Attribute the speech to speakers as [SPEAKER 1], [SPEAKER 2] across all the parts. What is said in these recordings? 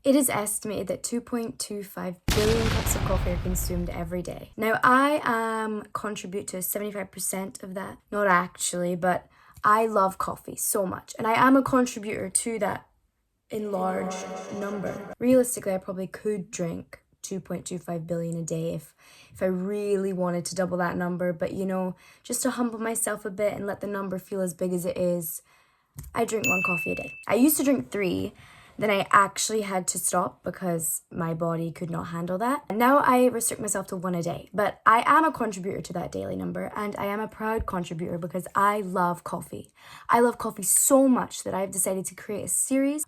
[SPEAKER 1] It is estimated that 2.25 billion cups of coffee are consumed every day. Now, I contribute to 75% of that. Not actually, but I love coffee so much. And I am a contributor to that in large number. Realistically, I probably could drink 2.25 billion a day if I really wanted to double that number. But, you know, just to humble myself a bit and let the number feel as big as it is, I drink 1 coffee a day. I used to drink 3. Then I actually had to stop because my body could not handle that. And now I restrict myself to 1 a day. But I am a contributor to that daily number, and I am a proud contributor because I love coffee. I love coffee so much that I've decided to create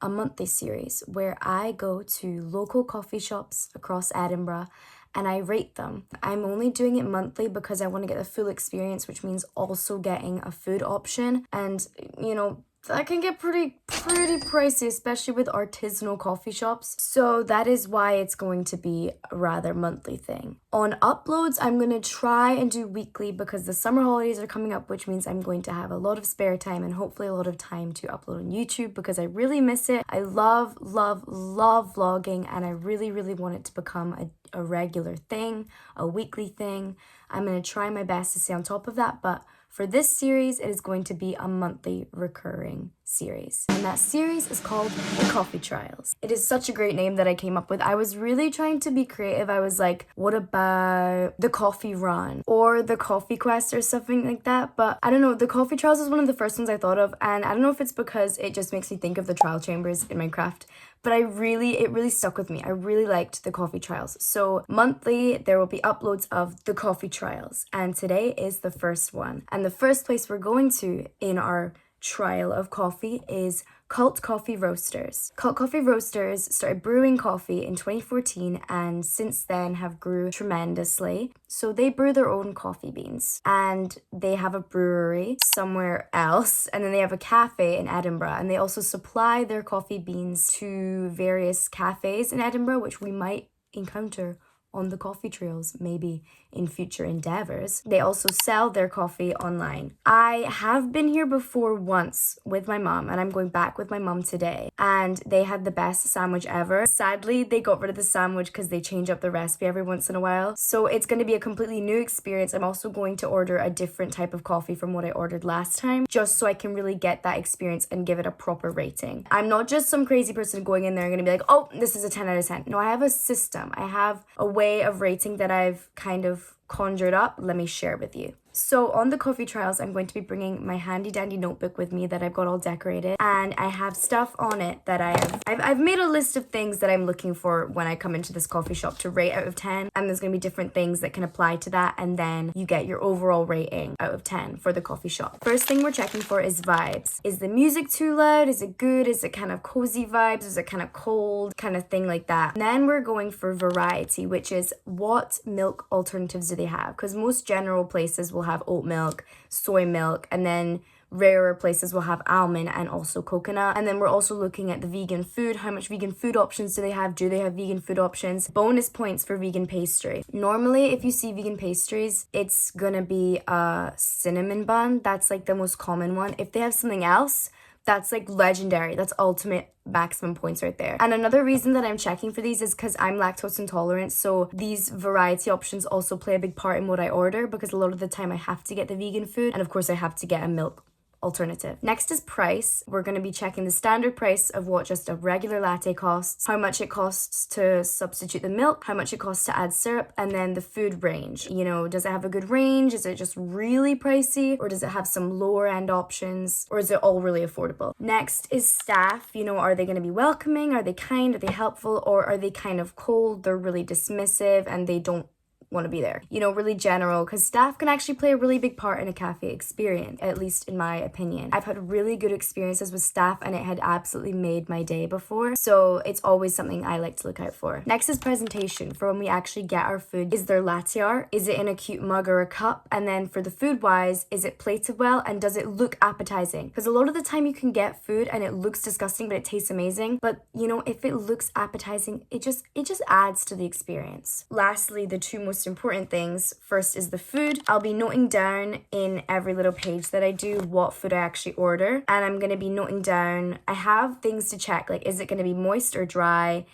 [SPEAKER 1] a monthly series, where I go to local coffee shops across Edinburgh and I rate them. I'm only doing it monthly because I want to get the full experience, which means also getting a food option. And, you know, that can get pretty pricey, especially with artisanal coffee shops. So that is why it's going to be a rather monthly thing. On uploads, I'm going to try and do weekly because the summer holidays are coming up, which means I'm going to have a lot of spare time and hopefully a lot of time to upload on YouTube because I really miss it. I love vlogging, and I really want it to become a regular thing, a weekly thing. I'm going to try my best to stay on top of that, but for this series, it is going to be a monthly recurring series. And that series is called The Coffee Trials. It is such a great name that I came up with. I was really trying to be creative. I was like, what about The Coffee Run or The Coffee Quest or something like that? But I don't know, The Coffee Trials is one of the first ones I thought of. And I don't know if it's because it just makes me think of the trial chambers in Minecraft. But it really stuck with me. I really liked the coffee trials. So monthly, there will be uploads of the coffee trials. And today is the first one. And the first place we're going to in our trial of coffee is Cult Coffee Roasters. Cult Coffee Roasters started brewing coffee in 2014 and since then have grew tremendously. So they brew their own coffee beans and they have a brewery somewhere else, and then they have a cafe in Edinburgh, and they also supply their coffee beans to various cafes in Edinburgh, which we might encounter on the coffee trails, maybe in future endeavors. They also sell their coffee online. I have been here before once with my mom, and I'm going back with my mom today, and they had the best sandwich ever. Sadly, they got rid of the sandwich because they change up the recipe every once in a while, so it's going to be a completely new experience. I'm also going to order a different type of coffee from what I ordered last time, just so I can really get that experience and give it a proper rating. I'm not just some crazy person going in there and going to be like, oh, this is a 10 out of 10. No, I have a system. I have a way of rating that I've kind of conjured up. Let me share with you. So on the coffee trials, I'm going to be bringing my handy dandy notebook with me that I've got all decorated, and I have stuff on it that I've made a list of things that I'm looking for when I come into this coffee shop to rate out of 10, and there's going to be different things that can apply to that, and then you get your overall rating out of 10 for the coffee shop. First thing we're checking for is vibes. Is the music too loud? Is it good? Is it kind of cozy vibes? Is it kind of cold? Kind of thing like that. And then we're going for variety, which is what milk alternatives do they have? Because most general places will have oat milk, soy milk, and then rarer places will have almond and also coconut. And then we're also looking at the vegan food. How much vegan food options do they have? Do they have vegan food options? Bonus points for vegan pastry. Normally, if you see vegan pastries, it's gonna be a cinnamon bun. That's like the most common one. If they have something else, that's like legendary. That's ultimate maximum points right there. And another reason that I'm checking for these is because I'm lactose intolerant, so these variety options also play a big part in what I order, because a lot of the time I have to get the vegan food, and of course I have to get a milk alternative. Next is price. We're going to be checking the standard price of what just a regular latte costs, how much it costs to substitute the milk, how much it costs to add syrup, and then the food range. You know, does it have a good range? Is it just really pricey? Or does it have some lower end options? Or is it all really affordable? Next is staff. You know, are they going to be welcoming? Are they kind? Are they helpful? Or are they kind of cold? They're really dismissive and they don't want to be there, you know, really general, because staff can actually play a really big part in a cafe experience, at least in my opinion. I've had really good experiences with staff and it had absolutely made my day before, so it's always something I like to look out for. Next is presentation, for when we actually get our food. Is there latte art? Is it in a cute mug or a cup? And then for the food wise, is it plated well and does it look appetizing? Because a lot of the time you can get food and it looks disgusting but it tastes amazing, but you know, if it looks appetizing, it just adds to the experience. Lastly, the two most most important things. First is the food. I'll be noting down in every little page that I do what food I actually order. And I'm going to be noting down, I have things to check, like is it going to be moist or dry?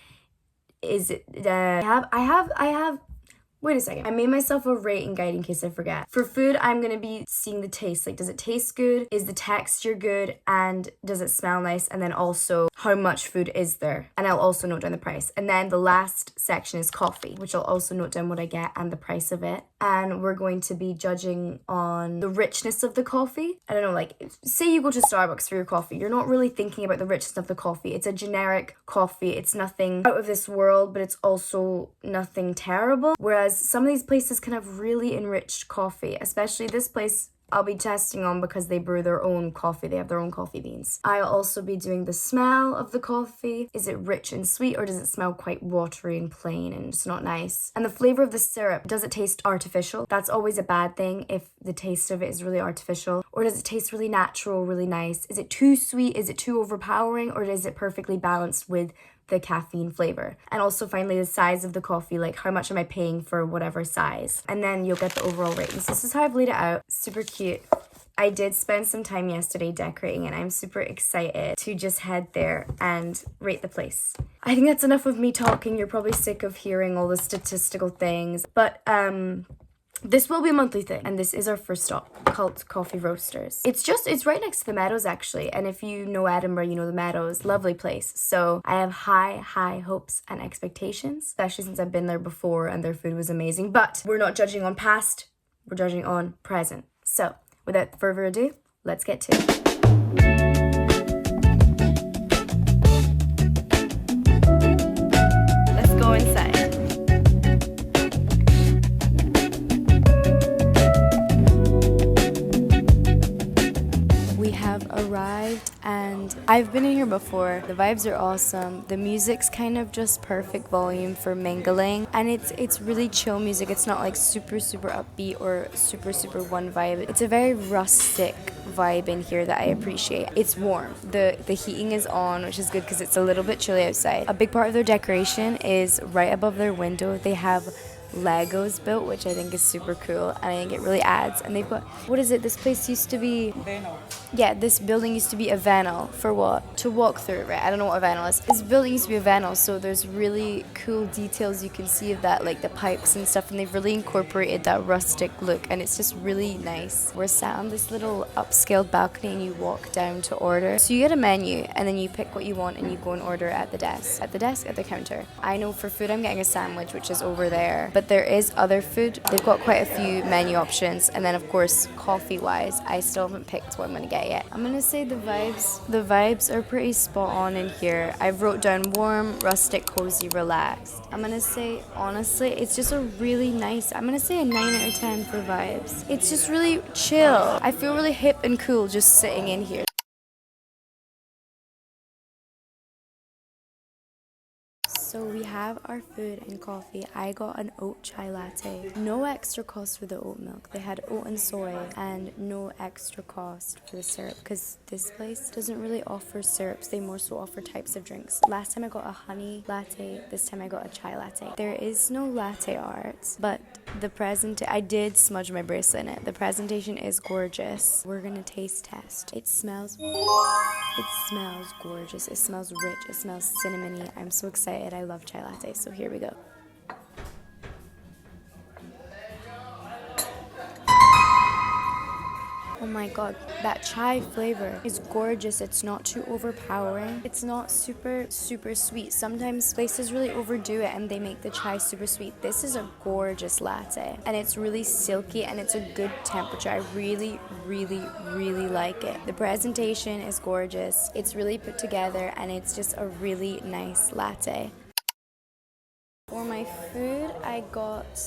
[SPEAKER 1] Is it, I have wait a second. I made myself a rating guide in case I forget. For food, I'm going to be seeing the taste. Like, does it taste good? Is the texture good? And does it smell nice? And then also, how much food is there? And I'll also note down the price. And then the last section is coffee, which I'll also note down what I get and the price of it. And we're going to be judging on the richness of the coffee. I don't know, like, say you go to Starbucks for your coffee. You're not really thinking about the richness of the coffee. It's a generic coffee. It's nothing out of this world, but it's also nothing terrible. Whereas some of these places can have really enriched coffee, especially this place I'll be testing on because they brew their own coffee. They have their own coffee beans. I'll also be doing the smell of the coffee. Is it rich and sweet, or does it smell quite watery and plain and just not nice? And the flavor of the syrup, does it taste artificial? That's always a bad thing if the taste of it is really artificial. Or does it taste really natural, really nice? Is it too sweet? Is it too overpowering? Or is it perfectly balanced with the caffeine flavor? And also finally the size of the coffee, like how much am I paying for whatever size? And then you'll get the overall ratings. This is how I've laid it out. Super cute. I did spend some time yesterday decorating, and I'm super excited to just head there and rate the place. I think that's enough of me talking. You're probably sick of hearing all the statistical things, but this will be a monthly thing, and this is our first stop, Cult Coffee Roasters. It's right next to the Meadows, actually, and if you know Edinburgh, you know the Meadows. Lovely place. So I have high hopes and expectations, especially since I've been there before and their food was amazing. But we're not judging on past, we're judging on present. So without further ado, let's get to it. Let's go inside. Arrived, and I've been in here before. The vibes are awesome. The music's kind of just perfect volume for mingling, and it's really chill music. It's not like super upbeat or super one vibe. It's a very rustic vibe in here that I appreciate. It's warm. The heating is on, which is good because it's a little bit chilly outside. A big part of their decoration is right above their window. They have Legos built, which I think is super cool, and I think it really adds. And they've got, what is it, this place used to be Venal. Yeah, this building used to be a Venal. For what? To walk through, right? I don't know what a Venal is. This building used to be a Venal, so there's really cool details you can see of that, like the pipes and stuff, and they've really incorporated that rustic look, and it's just really nice. We're sat on this little upscaled balcony, and you walk down to order. So you get a menu, and then you pick what you want, and you go and order at the desk. At the counter. I know for food I'm getting a sandwich, which is over there, but there is other food. They've got quite a few menu options, and then of course coffee wise I still haven't picked what I'm gonna get yet. I'm gonna say the vibes are pretty spot on in here. I've wrote down warm, rustic, cozy, relaxed. I'm gonna say honestly it's just a really nice, I'm gonna say a 9 out of 10 for vibes. It's just really chill. I feel really hip and cool just sitting in here. So we have our food and coffee. I got an oat chai latte. No extra cost for the oat milk. They had oat and soy, and no extra cost for the syrup because this place doesn't really offer syrups. They more so offer types of drinks. Last time I got a honey latte. This time I got a chai latte. There is no latte art, but I did smudge my bracelet in it. The presentation is gorgeous. We're gonna taste test. It smells gorgeous. It smells rich. It smells cinnamony. I'm so excited. I love chai latte, so here we go. Oh my god, that chai flavor is gorgeous. It's not too overpowering. It's not super sweet. Sometimes places really overdo it and they make the chai super sweet. This is a gorgeous latte, and it's really silky and it's a good temperature. I really like it. The presentation is gorgeous. It's really put together, and it's just a really nice latte. For my food,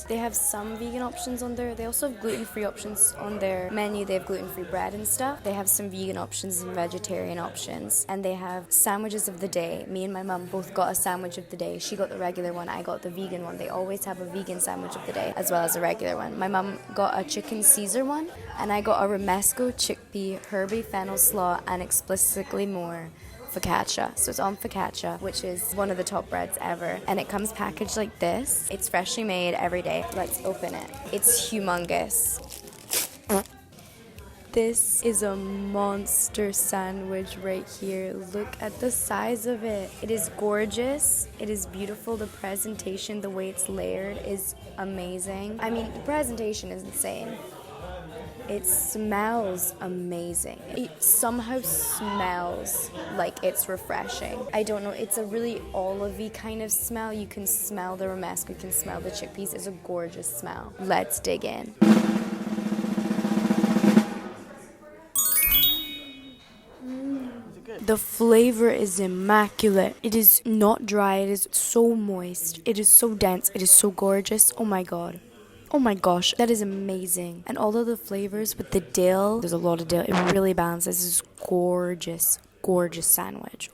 [SPEAKER 1] they have some vegan options on there. They also have gluten-free options on their menu. They have gluten-free bread and stuff. They have some vegan options and vegetarian options. And they have sandwiches of the day. Me and my mum both got a sandwich of the day. She got the regular one, I got the vegan one. They always have a vegan sandwich of the day as well as a regular one. My mum got a chicken Caesar one, and I got a romesco chickpea, herby fennel slaw, and explicitly more focaccia. So it's on focaccia, which is one of the top breads ever. And it comes packaged like this. It's freshly made every day. Let's open it. It's humongous. This is a monster sandwich right here. Look at the size of it. It is gorgeous. It is beautiful. The presentation, the way it's layered is amazing. I mean, the presentation is insane. It smells amazing. It somehow smells like it's refreshing. I don't know, it's a really olivey kind of smell. You can smell the romesco, you can smell the chickpeas. It's a gorgeous smell. Let's dig in. The flavor is immaculate. It is not dry. It is so moist. It is so dense. It is so gorgeous. Oh my god. Oh my gosh, that is amazing. And all of the flavors with the dill, there's a lot of dill. It really balances. This is gorgeous, gorgeous sandwich.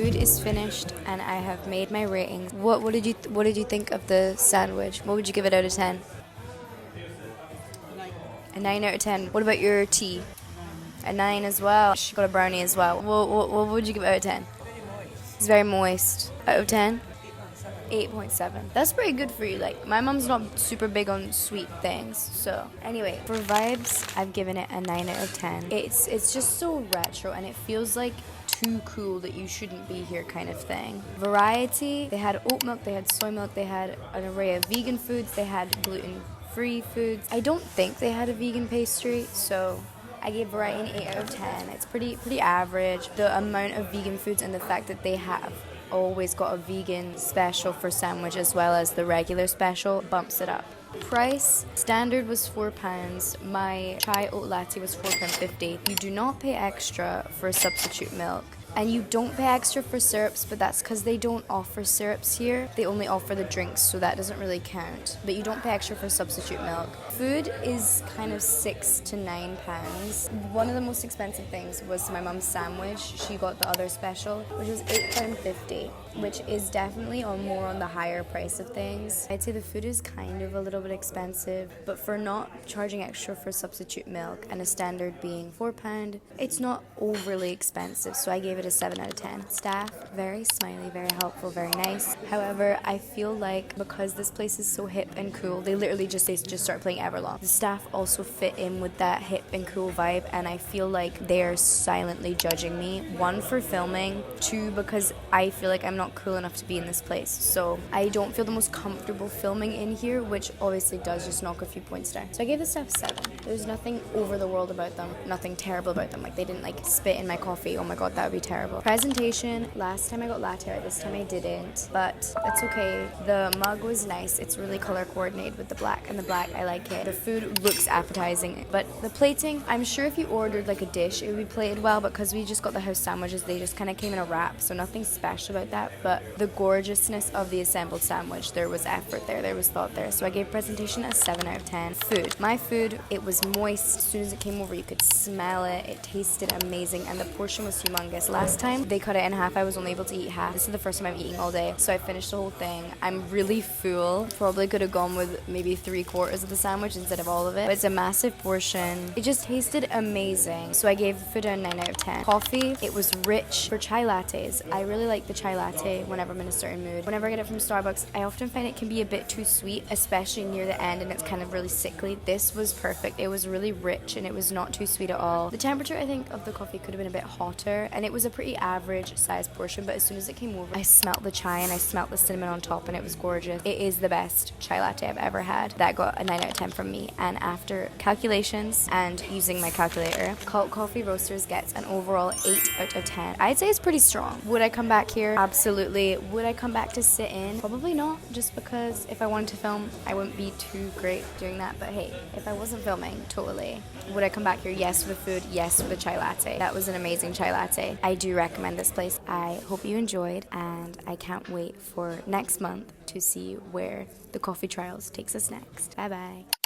[SPEAKER 1] Is finished and I have made my rating. What did you think of the sandwich? What would you give it out of 10? A 9 out of 10. What about your tea? A 9 as well. She got a brownie as well. What would you give it out of 10? It's very moist. Out of 10? 8.7. That's pretty good for you. Like, my mom's not super big on sweet things. So anyway, for vibes, I've given it a 9 out of 10. It's just so retro and it feels like too cool that you shouldn't be here kind of thing. Variety, they had oat milk, they had soy milk, they had an array of vegan foods, they had gluten-free foods. I don't think they had a vegan pastry, so I gave variety an 8 out of 10. It's pretty average. The amount of vegan foods and the fact that they have always got a vegan special for sandwich as well as the regular special bumps it up. Price, standard was £4. My chai oat latte was £4.50. You do not pay extra for substitute milk. And you don't pay extra for syrups, but that's because they don't offer syrups here. They only offer the drinks, so that doesn't really count. But you don't pay extra for substitute milk. Food is kind of £6 to £9. One of the most expensive things was my mum's sandwich. She got the other special, which was £8.50, which is definitely more on the higher price of things. I'd say the food is kind of a little bit expensive, but for not charging extra for substitute milk and a standard being £4, it's not overly expensive, so I gave it a 7 out of 10. Staff, very smiley, very helpful, very nice. However, I feel like because this place is so hip and cool, they just start playing Everlong. The staff also fit in with that hip and cool vibe, and I feel like they're silently judging me. 1, for filming, 2, because I feel like I'm not cool enough to be in this place. So I don't feel the most comfortable filming in here, which obviously does just knock a few points down. So I gave the staff 7. There's nothing over the world about them, nothing terrible about them. Like, they didn't spit in my coffee. Oh my god, that would be terrible. Presentation, last time I got latte art, this time I didn't, but it's okay. The mug was nice. It's really color coordinated with the black, and the black, I like it. The food looks appetizing, but the plating, I'm sure if you ordered like a dish, it would be plated well, but because we just got the house sandwiches, they just kind of came in a wrap, so nothing special about that. But the gorgeousness of the assembled sandwich, there was effort there was thought there. So I gave presentation a 7 out of 10. Food, my food, it was moist. As soon as it came over, you could smell it. It tasted amazing, and the portion was humongous. Last time they cut it in half, I was only able to eat half. This is the first time I'm eating all day, so I finished the whole thing. I'm really full. Probably could have gone with maybe 3/4 of the sandwich instead of all of it, but it's a massive portion. It just tasted amazing, so I gave food a 9 out of 10. Coffee, it was rich. For chai lattes, I really like the chai latte whenever I'm in a certain mood. Whenever I get it from Starbucks, I often find it can be a bit too sweet, especially near the end, and it's kind of really sickly. This was perfect. It was really rich, and it was not too sweet at all. The temperature, I think, of the coffee could have been a bit hotter, and it was a pretty average size portion, but as soon as it came over, I smelt the chai and I smelt the cinnamon on top, and it was gorgeous. It is the best chai latte I've ever had. That got a 9 out of 10 from me, and after calculations and using my calculator, Cult Coffee Roasters gets an overall 8 out of 10. I'd say it's pretty strong. Would I come back here? Absolutely. Would I come back to sit in? Probably not, just because if I wanted to film, I wouldn't be too great doing that, but hey, if I wasn't filming, totally. Would I come back here? Yes, with food. Yes, with a chai latte. That was an amazing chai latte. I do recommend this place. I hope you enjoyed, and I can't wait for next month to see where the coffee trials takes us next. Bye bye.